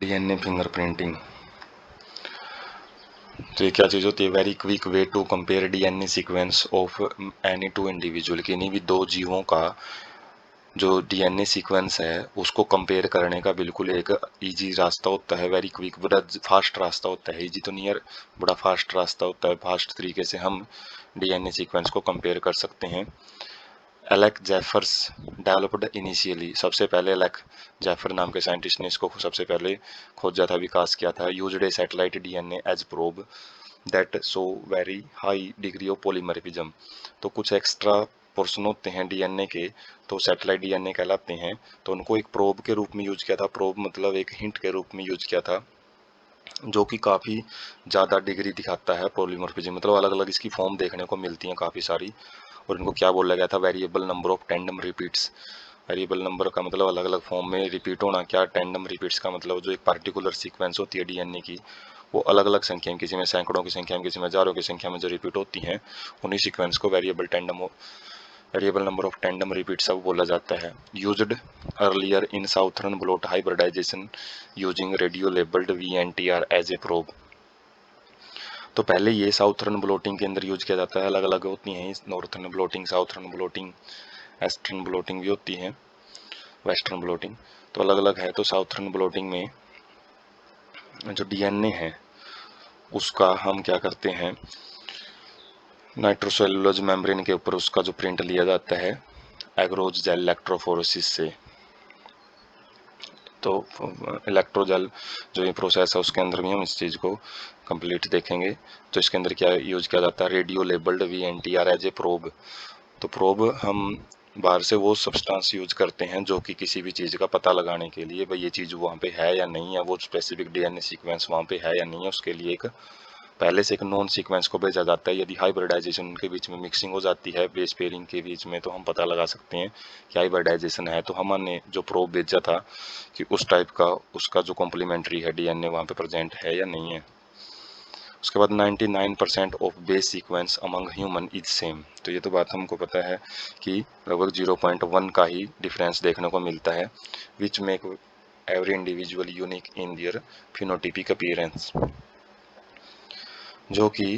DNA fingerprinting. तो ये क्या चीज़ होती है? Very quick way to compare DNA sequence of any two individual, किन्हीं भी दो जीवों का जो डीएनए सीक्वेंस है उसको कंपेयर करने का बिल्कुल एक इजी रास्ता होता है। वेरी क्विक, बड़ा फास्ट रास्ता होता है। इजी तो नहीं यार, बड़ा फास्ट रास्ता होता है। फास्ट तरीके से हम डीएनए सीक्वेंस को कंपेयर कर सकते हैं। एलेक जेफर्स डेवलप्ड इनिशियली, सबसे पहले एलेक जेफर नाम के साइंटिस्ट ने इसको सबसे पहले खोजा था, विकास किया था। Used a satellite DNA as probe that so very high degree of polymorphism. तो कुछ एक्स्ट्रा पोर्शन होते हैं डीएनए के, तो सैटेलाइट डीएनए कहलाते हैं। तो उनको एक प्रोब के रूप में यूज किया था। प्रोब मतलब एक हिंट के रूप में यूज किया था, जो कि काफ़ी ज़्यादा डिग्री दिखाता है पॉलीमॉर्फिज्म, मतलब अलग अलग इसकी फॉर्म देखने को मिलती हैं काफ़ी सारी। और इनको क्या बोला गया था? Variable number of tandem repeats. Variable number का मतलब अलग अलग फॉर्म में रिपीट होना। क्या टैंडम रिपीट्स का मतलब जो एक पार्टिकुलर सीक्वेंस होती है डीएनए की, वो अलग अलग संख्या में, किसी में सैकड़ों की संख्या में, किसी में हजारों की संख्या में जो रिपीट होती हैं, उन्हीं सीक्वेंस को variable number of tandem repeat सब बोला जाता है। Used earlier in southern blot hybridisation using radio labelled VNTR as a probe. तो पहले ये साउथर्न ब्लोटिंग के अंदर यूज किया जाता है। अलग अलग होती हैं, northern blotting, southern blotting, eastern blotting भी होती है, वेस्टर्न ब्लोटिंग, तो अलग अलग है। तो साउथर्न ब्लोटिंग में जो डीएनए है उसका हम क्या करते हैं, नाइट्रोसेलुलोज मेम्ब्रेन के ऊपर उसका जो प्रिंट लिया जाता है एग्रोज जेल इलेक्ट्रोफोरेसिस से। तो इलेक्ट्रोजेल जो ये प्रोसेस है उसके अंदर भी हम इस चीज़ को कंप्लीट देखेंगे। तो इसके अंदर क्या यूज किया जाता है? Radio labelled VNTR as a probe. तो प्रोब हम बाहर से वो सब्सटेंस यूज करते हैं जो कि किसी भी चीज़ का पता लगाने के लिए, भाई ये चीज़ वहाँ पे है या नहीं है, वो स्पेसिफिक डीएनए सीक्वेंस वहाँ पे है या नहीं है, उसके लिए एक पहले से एक नॉन सीक्वेंस को भेजा जाता है। यदि हाइब्रिडाइजेशन के बीच में मिक्सिंग हो जाती है बेस पेयरिंग के बीच में, तो हम पता लगा सकते हैं कि हाइब्रिडाइजेशन है। तो हमने जो प्रोब भेजा था कि उस टाइप का उसका जो कॉम्प्लीमेंट्री है डीएनए वहाँ पे प्रेजेंट है या नहीं है। उसके बाद 99% of base sequence among human is same. तो ये तो बात हमको पता है कि लगभग 0.1 का ही डिफरेंस देखने को मिलता है, which make every individual unique in their phenotypic appearance. जो कि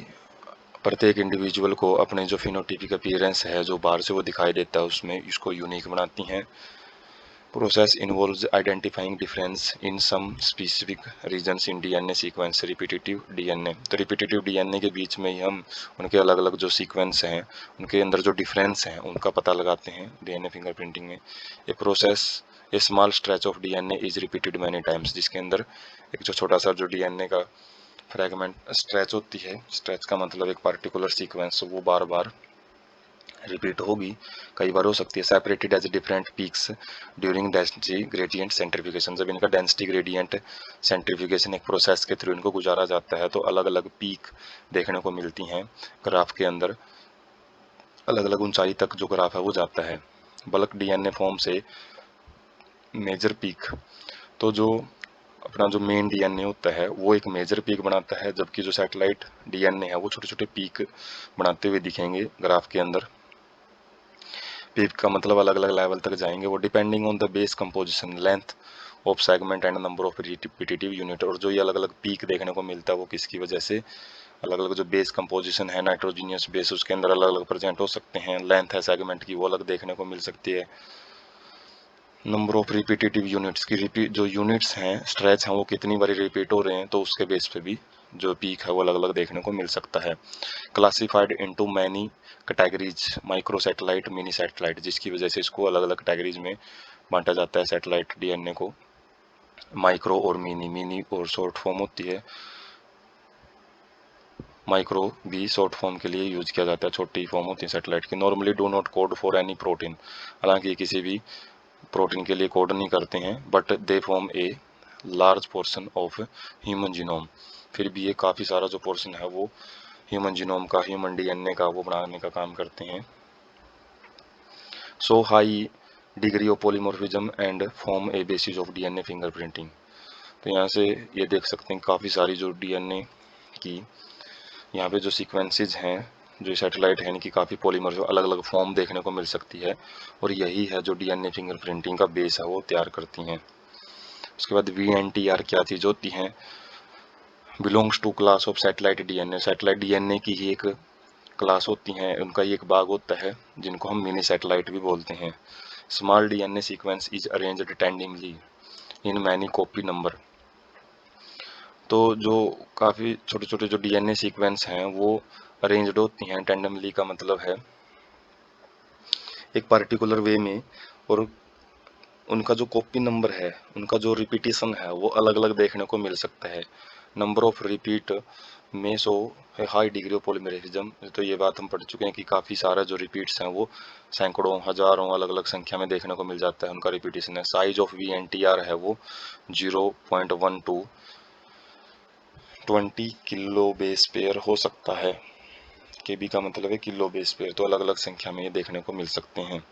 प्रत्येक इंडिविजुअल को अपने जो फिनोटिपिक अपीयरेंस है, जो बाहर से वो दिखाई देता है, उसमें इसको यूनिक बनाती हैं। Process involves identifying difference in some specific regions in DNA sequence. Repetitive DNA, तो रिपीटेटिव डीएनए के बीच में ही हम उनके अलग अलग जो सीक्वेंस हैं उनके अंदर जो डिफरेंस हैं उनका पता लगाते हैं डीएनए फिंगरप्रिंटिंग में। A process A small stretch of DNA is repeated many times, जिसके अंदर एक जो छोटा सा जो डीएनए का फ्रैगमेंट स्ट्रेच होती है, स्ट्रेच का मतलब एक पार्टिकुलर सीक्वेंस वो बार बार रिपीट होगी, कई बार हो सकती है। Separated as different peaks during density gradient centrifugation, जब इनका डेंसिटी ग्रेडियंट सेंट्रीफ्यूगेशन एक प्रोसेस के थ्रू इनको गुजारा जाता है तो अलग अलग पीक देखने को मिलती हैं ग्राफ के अंदर। अलग अलग ऊंचाई तक जो ग्राफ है वो जाता है। बल्क डीएनए फॉर्म से मेजर पीक, तो जो अपना जो मेन डीएनए होता है वो एक मेजर पीक बनाता है, जबकि जो सैटेलाइट डीएनए है वो छोटे छोटे पीक बनाते हुए दिखेंगे ग्राफ के अंदर। पीक का मतलब अलग अलग लेवल तक जाएंगे वो, depending on the base composition, length of segment and number of repetitive unit. और जो ये अलग अलग पीक देखने को मिलता है वो किसकी वजह से? अलग अलग जो बेस कंपोजिशन है नाइट्रोजीनियस बेस, उसके अंदर अलग अलग प्रेजेंट हो सकते हैं। लेंथ है सेगमेंट की वो अलग देखने को मिल सकती है। नंबर ऑफ रिपीटेटिव यूनिट्स की, रिपीट जो यूनिट्स हैं स्ट्रेच हैं वो कितनी बार रिपीट हो रहे हैं, तो उसके बेस पे भी जो पीक है वो अलग अलग देखने को मिल सकता है। Classified into many categories, micro satellite, mini satellite, जिसकी वजह से इसको अलग अलग कैटेगरीज में बांटा जाता है सैटेलाइट डीएनए को। माइक्रो और मिनी, मिनी और शॉर्ट फॉर्म होती है, माइक्रो भी शॉर्ट फॉर्म के लिए यूज किया जाता है, छोटी फॉर्म होती है सैटेलाइट की। Normally do not code for any protein, हालांकि किसी भी प्रोटीन के लिए कोड नहीं करते हैं, but they form a large portion of human genome. फिर भी ये काफ़ी सारा जो पोर्शन है वो ह्यूमन जीनोम का, ह्यूमन डीएनए का वो बनाने का काम करते हैं। So high degree of polymorphism and form a basis of DNA fingerprinting. तो यहाँ से ये देख सकते हैं काफ़ी सारी जो डीएनए की यहाँ पे जो सीक्वेंसेज हैं, जो सैटेलाइट है इनकी काफ़ी पॉलीमर अलग अलग फॉर्म देखने को मिल सकती है, और यही है जो डीएनए फिंगरप्रिंटिंग का बेस है वो तैयार करती हैं। उसके बाद VNTR क्या चीज़ होती है? Belongs to class of satellite DNA. Satellite DNA की ही एक क्लास होती है, उनका ही एक भाग होता है जिनको हम मिनी सैटेलाइट भी बोलते हैं। Small DNA sequence is arranged tandemly in many copy number. तो जो काफ़ी छोटे छोटे जो डीएनए सीक्वेंस हैं वो अरेंज्ड होती हैं, टेंडमली का मतलब है एक पार्टिकुलर वे में, और उनका जो कॉपी नंबर है, उनका जो रिपीटिशन है वो अलग अलग देखने को मिल सकता है। नंबर ऑफ रिपीट में शो है हाई डिग्री ऑफ पॉलीमरेसिज्म। तो ये बात हम पढ़ चुके हैं कि काफ़ी सारा जो रिपीट्स हैं वो सैकड़ों हजारों अलग अलग संख्या में देखने को मिल जाता है, उनका रिपीटिशन है। साइज ऑफ VNTR है वो 0.12 20 किलो बेस पेयर हो सकता है। KB का मतलब है किलो बेस पेयर, तो अलग अलग संख्या में ये देखने को मिल सकते हैं।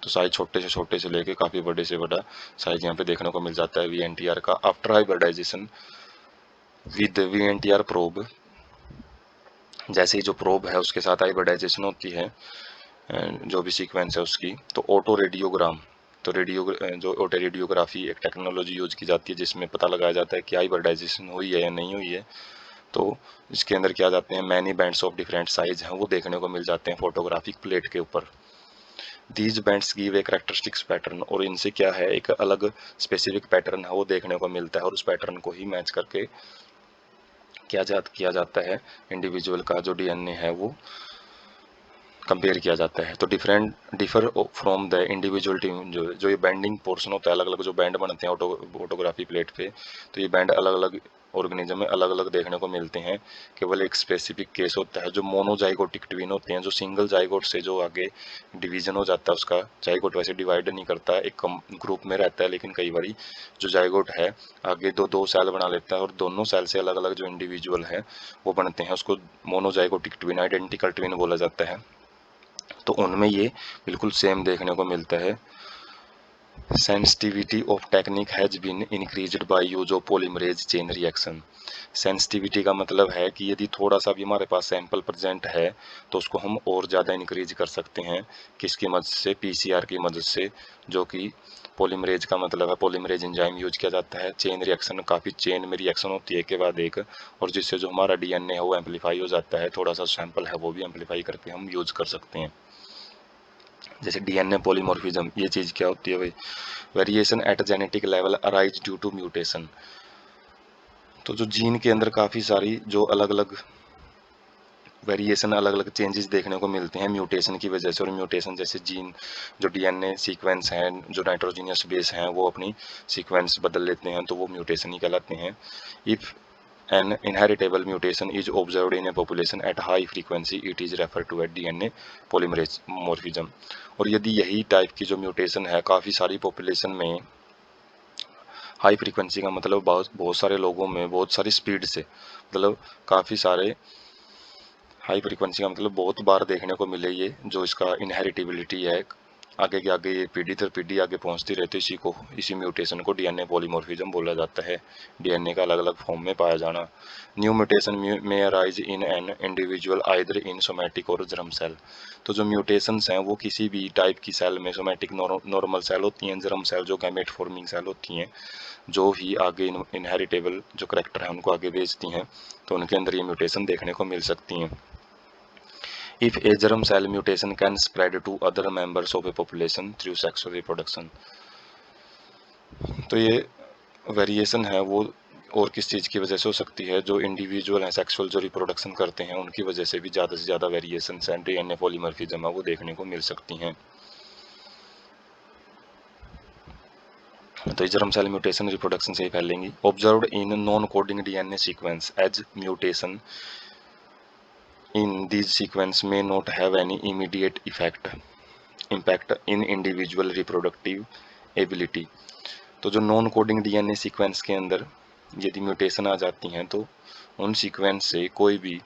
तो साइज छोटे से लेके काफ़ी बड़े से बड़ा साइज यहाँ पे देखने को मिल जाता है VNTR का। After hybridisation with VNTR probe, जैसे ही जो प्रोब है उसके साथ हाइब्रिडाइजेशन होती है जो भी सीक्वेंस है उसकी, तो ऑटो रेडियोग्राम, तो जो ऑटो रेडियोग्राफी एक टेक्नोलॉजी यूज की जाती है जिसमें पता लगाया जाता है कि हाइब्रिडाइजेशन हुई है या नहीं हुई है। तो इसके अंदर क्या जाते हैं, many bands of different size हैं वो देखने को मिल जाते हैं फोटोग्राफिक प्लेट के ऊपर। These bands give a characteristics pattern, और इनसे क्या है एक अलग स्पेसिफिक पैटर्न है वो देखने को मिलता है, और उस पैटर्न को ही मैच करके किया जाता है इंडिविजुअल का जो डीएनए है वो कंपेयर किया जाता है। तो differ from the individual team, जो ये बैंडिंग पोर्शन होता है, अलग अलग जो बैंड बनते हैं ऑटोग्राफी प्लेट पे, तो ये बैंड अलग अलग ऑर्गेनिज्म में अलग अलग देखने को मिलते हैं। केवल एक स्पेसिफिक केस होता है जो मोनोजाइगोटिक ट्विन होते हैं, जो सिंगल जाइगोट से जो आगे डिवीजन हो जाता है उसका, जाइगोट वैसे डिवाइड नहीं करता, एक ग्रुप में रहता है, लेकिन कई बार जो जाइगोट है आगे दो दो सेल बना लेता है और दोनों सेल से अलग अलग जो इंडिविजुअल है वो बनते हैं, उसको मोनोजाइगोटिक ट्विन, आइडेंटिकल ट्विन बोला जाता है। तो उनमें ये बिल्कुल सेम देखने को मिलता है। Sensitivity of technique has been increased by use of polymerase chain reaction. Sensitivity का मतलब है कि यदि थोड़ा सा भी हमारे पास सैंपल प्रेजेंट है तो उसको हम और ज़्यादा इंक्रीज कर सकते हैं, किसकी मदद से, PCR की मदद से, जो कि पॉलीमरेज का मतलब है पॉलीमरेज एंजाइम यूज किया जाता है। चेन रिएक्शन, काफ़ी चेन में रिएक्शन होती है एक के बाद एक, और जिससे जो हमारा डीएनए है वो एम्पलीफाई हो जाता है, थोड़ा सा सैंपल है वो भी एम्पलीफाई करके हम यूज कर सकते हैं। जैसे डीएनए पॉलीमॉर्फिज्म, ये चीज़ क्या होती है भाई, variation at genetic level arise due to mutation. तो जो जीन के अंदर काफ़ी सारी जो अलग अलग वेरिएशन, अलग अलग चेंजेस देखने को मिलते हैं म्यूटेशन की वजह से, और म्यूटेशन जैसे जीन जो डीएनए सीक्वेंस हैं, जो नाइट्रोजीनियस बेस हैं वो अपनी सीक्वेंस बदल लेते हैं, तो वो म्यूटेशन ही कहलाते हैं। If an inheritable mutation is observed in a population at high frequency, it is referred to as DNA polymerase morphism। और यदि यही टाइप की जो म्यूटेशन है काफ़ी सारी पॉपुलेशन में, हाई फ्रीक्वेंसी का मतलब बहुत बहुत सारे लोगों में बहुत सारी स्पीड से, मतलब काफ़ी सारे, हाई फ्रीक्वेंसी का मतलब बहुत बार देखने को मिले, ये जो इसका इनहेरिटेबिलिटी है आगे के आगे ये पीढ़ी दर पीढ़ी आगे पहुंचती रहती है, इसी म्यूटेशन को डीएनए पॉलीमॉर्फिज्म बोला जाता है, डीएनए का अलग अलग फॉर्म में पाया जाना। न्यू म्यूटेशन में arise in an individual either in somatic और जर्म सेल। तो जो म्यूटेशंस हैं वो किसी भी टाइप की सेल में, सोमैटिक नॉर्मल सेल होती हैं, जर्म सेल जो गैमेट फॉर्मिंग सेल होती हैं, जो ही आगे इनहेरिटेबल जो करेक्टर है उनको आगे भेजती हैं, तो उनके अंदर ये म्यूटेशन देखने को मिल सकती हैं। If a germ cell mutation can spread to other members of a population through sexual reproduction। तो ये वेरिएशन है वो और किस चीज़ की वजह से हो सकती है, जो इंडिविजुअल हैं सेक्सुअल जो रिप्रोडक्शन करते हैं उनकी वजह से भी ज़्यादा से ज़्यादा वेरिएशन एंड डीएनए पॉलीमॉर्फिज्म है वो देखने को मिल सकती हैं। तो ये जर्म सेल म्यूटेशन रिप्रोडक्शन से ही फैलेंगी। Observed in non coding DNA sequence as mutation in these sequence may not have any immediate impact in individual reproductive ability। तो जो नॉन कोडिंग डीएनए सीक्वेंस के अंदर यदि म्यूटेशन आ जाती हैं तो उन सीक्वेंस से कोई भी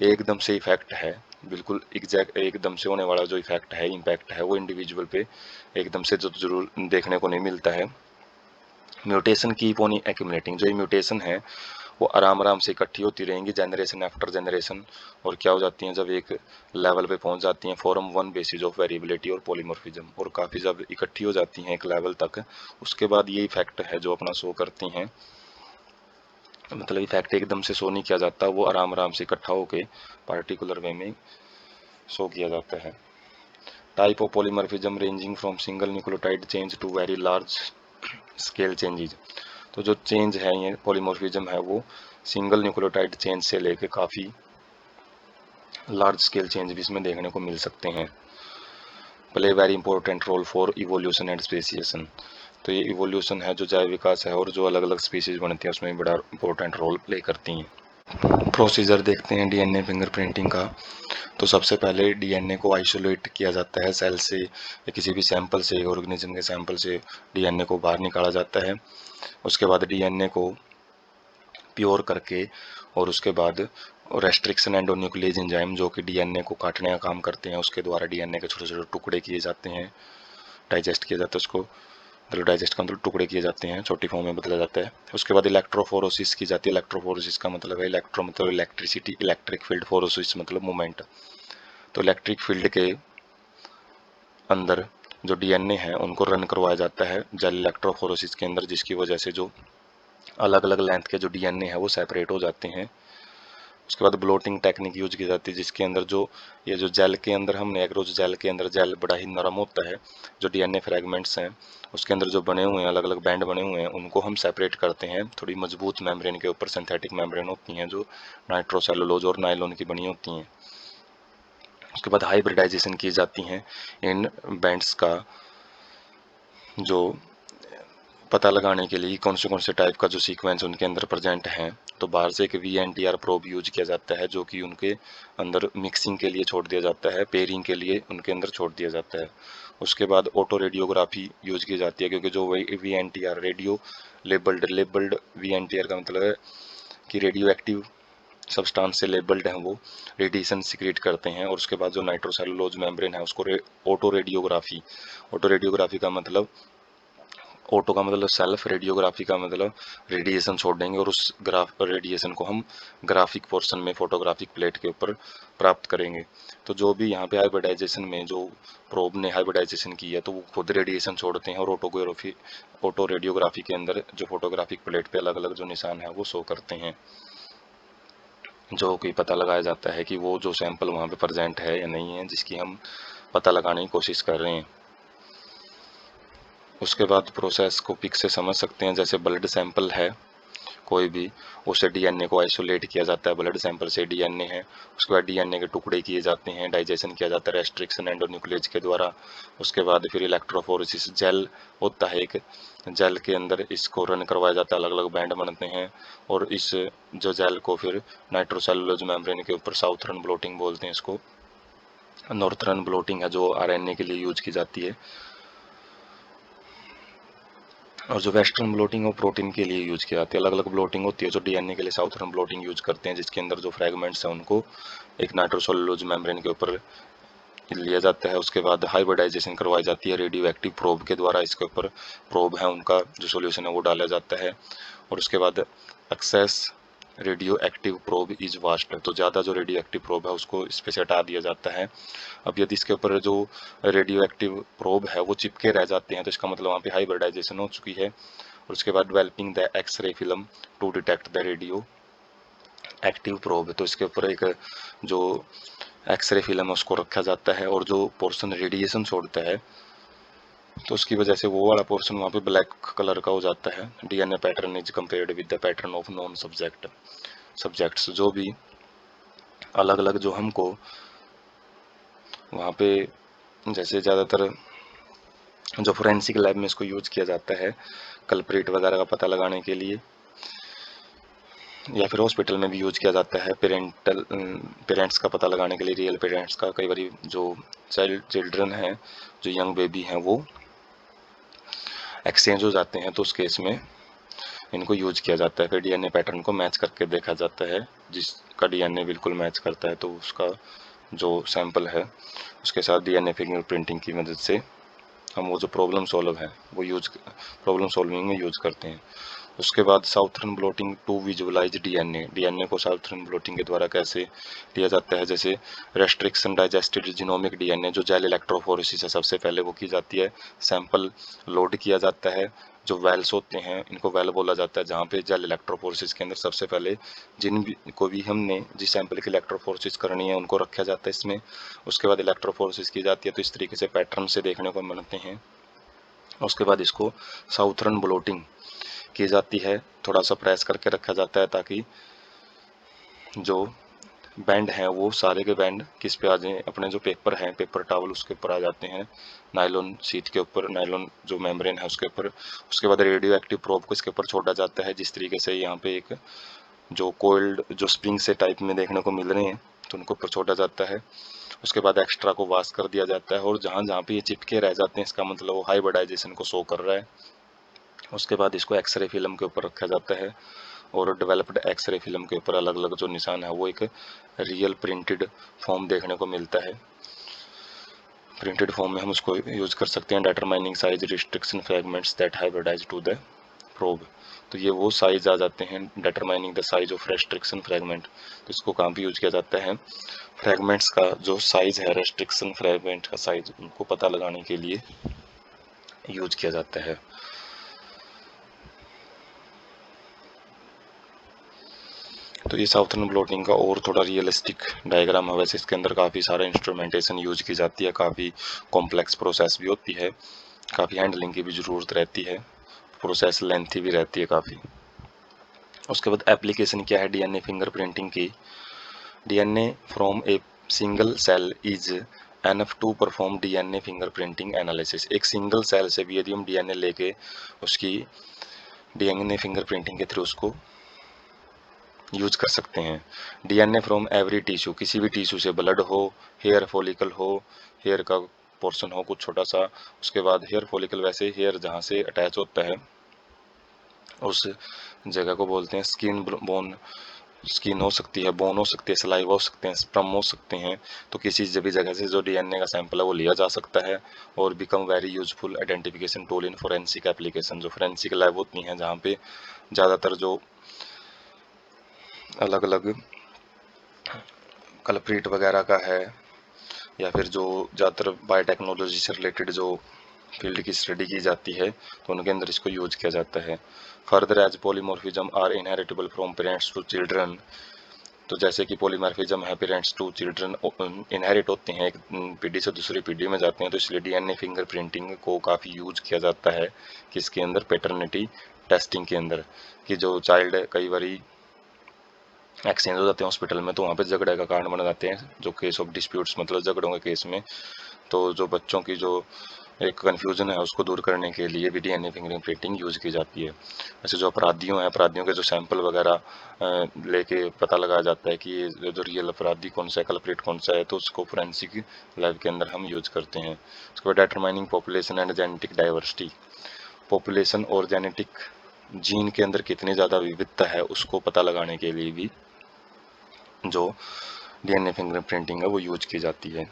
एकदम से इफेक्ट है, बिल्कुल एग्जैक्ट एकदम से होने वाला जो इफेक्ट है, इम्पैक्ट है, वो इंडिविजुअल पे एकदम से जो जरूर देखने को नहीं मिलता है। म्यूटेशन कीप ऑन एक्यूमुलेटिंग, जो ये म्यूटेशन है वो आराम आराम से इकट्ठी होती रहेंगी जनरेशन आफ्टर जनरेशन, और क्या हो जाती हैं, जब एक लेवल पे पहुंच जाती हैं, form one basis of variability और पॉलीमॉर्फिज्म, और काफ़ी जब इकट्ठी हो जाती हैं एक लेवल तक, उसके बाद ये इफेक्ट है जो अपना शो करती हैं, मतलब इफेक्ट एकदम से शो नहीं किया जाता, वो आराम आराम से इकट्ठा होकर पार्टिकुलर वे में शो किया जाता है। Type of polymorphism ranging from single nucleotide change to very large scale changes. तो जो चेंज है, ये पॉलीमॉर्फिज्म है, वो सिंगल न्यूक्लियोटाइड चेंज से लेकर काफ़ी लार्ज स्केल चेंज भी इसमें देखने को मिल सकते हैं। Play very important role for evolution and speciation. तो ये इवोल्यूशन है, जो जैव विकास है, और जो अलग अलग स्पीसीज बनती है उसमें बड़ा इंपॉर्टेंट रोल प्ले करती हैं। प्रोसीजर देखते हैं डीएनए फिंगरप्रिंटिंग का। तो सबसे पहले डीएनए को आइसोलेट किया जाता है सेल से या किसी भी सैंपल से, ऑर्गेनिज्म के सैंपल से डीएनए को बाहर निकाला जाता है। उसके बाद डीएनए को प्योर करके, और उसके बाद रेस्ट्रिक्शन एंडोन्यूक्लियेज एंजाइम जो कि डीएनए को काटने का काम करते हैं, उसके द्वारा डीएनए के छोटे छोटे टुकड़े किए जाते हैं, डाइजेस्ट किया जाता है उसको, मतलब डाइजेस्ट का मतलब टुकड़े किए जाते हैं, छोटी फॉर्म में बदला जाता है। उसके बाद इलेक्ट्रोफोरोसिस की जाती है। इलेक्ट्रोफोरोसिस का मतलब है इलेक्ट्रो मतलब इलेक्ट्रिसिटी, इलेक्ट्रिक फील्ड, फोरोसिस मतलब मूवमेंट। तो इलेक्ट्रिक फील्ड के अंदर जो डीएनए है उनको रन करवाया जाता है जेल इलेक्ट्रोफोरोसिस के अंदर, जिसकी वजह से जो अलग अलग लेंथ के जो डीएनए है वो सेपरेट हो जाते हैं। उसके बाद ब्लोटिंग टेक्निक यूज की जाती है, जिसके अंदर जो ये जो जेल के अंदर हमने एग्रोज जेल के अंदर, जेल बड़ा ही नरम होता है, जो डीएनए फ्रेगमेंट्स हैं उसके अंदर जो बने हुए हैं अलग अलग बैंड बने हुए हैं, उनको हम सेपरेट करते हैं थोड़ी मजबूत मेम्ब्रेन के ऊपर। सिंथेटिक मेम्ब्रेन होती हैं जो नाइट्रोसेलुलोज और नायलॉन की बनी होती हैं। उसके बाद हाइब्रिडाइजेशन की जाती हैं इन बैंड्स का, जो पता लगाने के लिए कौन से टाइप का जो सीक्वेंस उनके अंदर प्रेजेंट हैं। तो बाहर से एक VNTR प्रोब यूज किया जाता है, जो कि उनके अंदर मिक्सिंग के लिए छोड़ दिया जाता है, पेयरिंग के लिए उनके अंदर छोड़ दिया जाता है। उसके बाद ऑटो रेडियोग्राफी यूज की जाती है, क्योंकि जो VNTR रेडियो लेबल्ड VNTR का मतलब है कि रेडियो एक्टिव सब्सटेंस से लेबल्ड हैं, वो रेडिएशन सिक्रेट करते हैं। और उसके बाद जो नाइट्रोसेलुलोज मेम्ब्रेन है उसको ऑटो रेडियोग्राफी का मतलब, ऑटो का मतलब सेल्फ, रेडियोग्राफी का मतलब रेडिएशन छोड़ देंगे, और उस ग्राफ रेडिएशन को हम ग्राफिक पोर्शन में फोटोग्राफिक प्लेट के ऊपर प्राप्त करेंगे। तो जो भी यहाँ पे हाइब्रिडाइजेशन में जो प्रोब ने हाइब्रिडाइजेशन की है, तो वो खुद रेडिएशन छोड़ते हैं, और ऑटो रेडियोग्राफी के अंदर जो फोटोग्राफिक प्लेट पे अलग अलग जो निशान है वो शो करते हैं, जो कि पता लगाया जाता है कि वो जो सैंपल वहाँ पे प्रेजेंट है या नहीं है, जिसकी हम पता लगाने की कोशिश कर रहे हैं। उसके बाद प्रोसेस को पिक से समझ सकते हैं, जैसे ब्लड सैंपल है कोई भी, उसे डीएनए को आइसोलेट किया जाता है, ब्लड सैंपल से डीएनए है, उसके बाद डीएनए के टुकड़े किए जाते हैं, डाइजेशन किया जाता है रेस्ट्रिक्शन एंडोन्यूक्लियेज के द्वारा। उसके बाद फिर इलेक्ट्रोफोरेसिस, जेल होता है एक, जेल के अंदर इसको रन करवाया जाता है, अलग अलग बैंड बनते हैं, और इस जो जेल को फिर नाइट्रोसेलुलोज मेम्ब्रेन के ऊपर साउथर्न ब्लोटिंग बोलते हैं इसको, नॉर्थर्न ब्लोटिंग है जो आरएनए के लिए यूज की जाती है, और जो वेस्टर्न ब्लोटिंग वो प्रोटीन के लिए यूज की जाती है। अलग अलग ब्लोटिंग होती है, जो डीएनए के लिए साउथर्न ब्लोटिंग यूज करते हैं, जिसके अंदर जो फ्रेगमेंट्स हैं उनको एक नाइट्रोसेलुलोज मेम्ब्रेन के ऊपर लिया जाता है। उसके बाद हाइब्रिडाइजेशन करवाई जाती है रेडियो एक्टिव प्रोब के द्वारा, इसके ऊपर प्रोब है उनका जो सोल्यूशन है वो डाला जाता है। और उसके बाद excess radio active probe is washed, तो ज़्यादा जो रेडियो एक्टिव प्रोब है उसको इस पे से हटा दिया जाता है। अब यदि इसके ऊपर जो रेडियो एक्टिव प्रोब है वो चिपके रह जाते हैं, तो इसका मतलब वहाँ पे हाइब्रिडाइजेशन हो चुकी है। और उसके बाद developing the X ray film to detect the radio active probe, तो इसके ऊपर एक जो एक्सरे फिल्म है उसको रखा जाता है, और जो पोर्शन रेडिएशन छोड़ता है तो उसकी वजह से वो वाला पोर्शन वहाँ पे ब्लैक कलर का हो जाता है। DNA pattern is compared with the pattern of non subjects, जो भी अलग अलग जो हमको वहाँ पे, जैसे ज़्यादातर जो फोरेंसिक लैब में इसको यूज किया जाता है कल्प्रिट वगैरह का पता लगाने के लिए, या फिर हॉस्पिटल में भी यूज किया जाता है पेरेंट्स का पता लगाने के लिए, रियल पेरेंट्स का। कई बार जो चिल्ड्रन हैं, जो यंग बेबी हैं, वो एक्सचेंज हो जाते हैं, तो उस केस में इनको यूज किया जाता है। फिर डीएनए पैटर्न को मैच करके देखा जाता है, जिसका डीएनए बिल्कुल मैच करता है तो उसका जो सैंपल है उसके साथ डीएनए फिंगरप्रिंटिंग की मदद से हम वो जो प्रॉब्लम सॉल्विंग में यूज करते हैं। उसके बाद southern blotting to visualise DNA, DNA को साउथर्न ब्लोटिंग के द्वारा कैसे लिया जाता है, जैसे रेस्ट्रिक्शन डाइजेस्टेड जीनोमिक डीएनए जो जेल इलेक्ट्रोफोरेसिस है सबसे पहले वो की जाती है, सैंपल लोड किया जाता है, जो वेल्स होते हैं इनको वेल बोला जाता है, जहाँ पे जेल इलेक्ट्रोफोरेसिस के अंदर सबसे पहले जिन भी को भी हमने जिस सैंपल की इलेक्ट्रोफोरेसिस करनी है उनको रखा जाता है इसमें। उसके बाद इलेक्ट्रोफोरेसिस की जाती है, तो इस तरीके से पैटर्न से देखने को मिलते हैं। उसके बाद इसको साउथर्न ब्लोटिंग की जाती है, थोड़ा सा प्रेस करके रखा जाता है ताकि जो बैंड हैं वो सारे के बैंड किस पे आ जाएं, अपने जो पेपर हैं पेपर टॉवल उसके ऊपर आ जाते हैं, नायलॉन शीट के ऊपर, नायलॉन जो मेम्ब्रेन है उसके ऊपर। उसके बाद रेडियो एक्टिव प्रोब को इसके ऊपर छोड़ा जाता है, जिस तरीके से यहाँ पे एक जो कोल्ड जो स्प्रिंग से टाइप में देखने को मिल रहे हैं तो उनको ऊपर छोड़ा जाता है। उसके बाद एक्स्ट्रा को वाश कर दिया जाता है, और जहाँ जहाँ पे ये चिपके रह जाते हैं इसका मतलब वो हाइब्रिडाइजेशन को शो कर रहा है। उसके बाद इसको एक्सरे फिल्म के ऊपर रखा जाता है, और डेवलप्ड एक्सरे फिल्म के ऊपर अलग अलग जो निशान है वो एक रियल प्रिंटेड फॉर्म देखने को मिलता है। प्रिंटेड फॉर्म में हम उसको यूज कर सकते हैं। Determining size restriction fragments that hybridise to the probe, तो ये वो साइज आ जाते हैं determining the size of restriction fragment, तो इसको कहाँ भी यूज किया जाता है, फ्रेगमेंट्स का जो साइज है रेस्ट्रिक्शन फ्रेगमेंट का साइज उनको पता लगाने के लिए यूज किया जाता है। तो ये साउथर्न ब्लोटिंग का और थोड़ा रियलिस्टिक डायग्राम है, वैसे इसके अंदर काफ़ी सारा इंस्ट्रूमेंटेशन यूज की जाती है, काफ़ी कॉम्प्लेक्स प्रोसेस भी होती है, काफ़ी हैंडलिंग की भी ज़रूरत रहती है, प्रोसेस लेंथी भी रहती है काफ़ी। उसके बाद एप्लीकेशन क्या है डीएनए फिंगरप्रिंटिंग की, DNA from a single cell is enough to perform DNA fingerprinting analysis, एक सिंगल सेल से भी यदि हम डीएनए लेके उसकी डीएनए फिंगरप्रिंटिंग के थ्रू उसको यूज कर सकते हैं। डीएनए फ्रॉम एवरी टिश्यू, किसी भी टिश्यू से, ब्लड हो, हेयर फॉलिकल हो, हेयर का पोर्शन हो कुछ छोटा सा, उसके बाद हेयर फॉलिकल वैसे हेयर जहाँ से अटैच होता है उस जगह को बोलते हैं स्किन बोन, स्किन हो सकती है, बोन हो सकती है, सलाइवा हो सकते हैं, स्पर्म हो सकते हैं, तो किसी भी जगह से जो डीएनए का सैंपल है वो लिया जा सकता है, और become very useful identification tool in forensic application, जो फोरेंसिक लैब होती हैं जहाँ पे ज़्यादातर जो अलग अलग कल्प्रिट वगैरह का है, या फिर जो ज़्यादातर बायोटेक्नोलॉजी से रिलेटेड जो फील्ड की स्टडी की जाती है तो उनके अंदर इसको यूज किया जाता है। Further as polymorphism are inheritable from parents to children, तो जैसे कि पॉलीमॉर्फिज्म है पेरेंट्स टू चिल्ड्रन इनहेरिट होते हैं, एक पीढ़ी से दूसरी पीढ़ी में जाते हैं, तो इसलिए डीएनए फिंगरप्रिंटिंग को काफ़ी यूज किया जाता है किसके अंदर, पैटर्निटी टेस्टिंग के अंदर, कि जो चाइल्ड कई बारी एक्सचेंज हो जाते हैं हॉस्पिटल में तो वहाँ पे झगड़े का कारण बन जाते हैं, जो केस ऑफ डिस्प्यूट्स मतलब झगड़ों के केस में, तो जो बच्चों की जो एक कन्फ्यूजन है उसको दूर करने के लिए भी डीएनए फिंगरप्रिंटिंग यूज की जाती है। वैसे जो अपराधियों के जो सैंपल वगैरह लेके पता लगाया जाता है कि ये जो रियल अपराधी कौन सा है, कल्प्रिट कौन सा है, तो उसको फोरेंसिक लैब के अंदर हम यूज करते हैं। उसके बाद determining population and genetic diversity, population और जेनेटिक जीन के अंदर कितनी ज़्यादा विविधता है उसको पता लगाने के लिए भी जो डीएनए फिंगरप्रिंटिंग है वो यूज की जाती है।